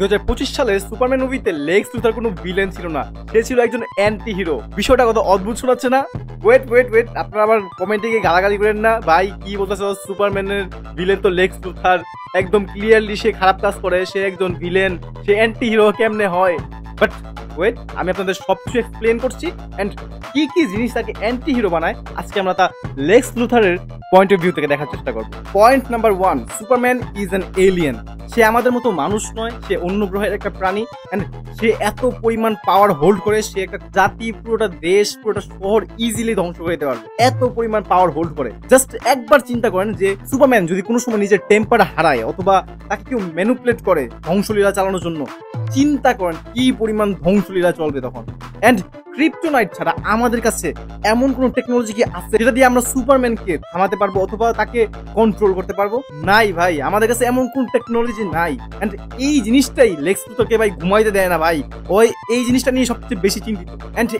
2025 সালে সুপারম্যান মুভিতে লেক্স লুথার কোনো ভিলেন ছিল না, সে ছিল একজন অ্যান্টি হিরো। বিষয়টা কত অদ্ভুত শোনাচ্ছে না? ওয়েট ওয়েট ওয়েট, আপনারা আবার কমেন্টে গিয়ে গালাগালি করেন না ভাই। কি বলতেছো, সুপারম্যানের ভিলেন তো লেক্স লুথার, একদম ক্লিয়ারলি সে খারাপ কাজ করে, সে একজন ভিলেন, সে অ্যান্টি হিরো কেমনে হয়? বাট ওয়েট, আমি আপনাদের সবকিছু এক্সপ্লেন করছি অ্যান্ড কি কি জিনিস তাকে অ্যান্টি হিরো বানায় আজকে আমরা তা লেক্স লুথারের পয়েন্ট অফ ভিউ থেকে দেখার চেষ্টা করব। Point number 1, Superman is an alien. সে আমাদের মতো মানুষ নয়, সে অন্য গ্রহের একটা প্রাণী অ্যান্ড সে এত পরিমাণ পাওয়ার হোল্ড করে, সে একটা জাতি, পুরোটা দেশ, পুরোটা শহর ইজিলি ধ্বংস করে দিতে পারবে, এত পরিমাণ পাওয়ার হোল্ড করে। জাস্ট একবার চিন্তা করেন যে সুপারম্যান যদি কোনো সময় নিজের টেম্পার হারায় অথবা তাকে কেউ ম্যানিপুলেট করে ধ্বংসলীলা চালানোর জন্য, চিন্তা করেন কি পরিমাণ ধ্বংসলীলা চলবে তখন। এন্ড ক্রিপ্টোনাইট ছাড়া আমাদের কাছে এমন কোন টেকনোলজি কি আছে যেটা দিয়ে আমরা সুপারম্যানকে থামাতে পারবো অথবা তাকে কন্ট্রোল করতে পারবো? নাই ভাই, আমাদের কাছে এমন কোন টেকনোলজি নাই। এন্ড এই জিনিসটাই লেক্স লুথরকে ভাই ঘুমাইতে দেয় না ভাই, ওই এই জিনিসটা নিয়ে সবচেয়ে বেশি চিন্তিত। এন্ড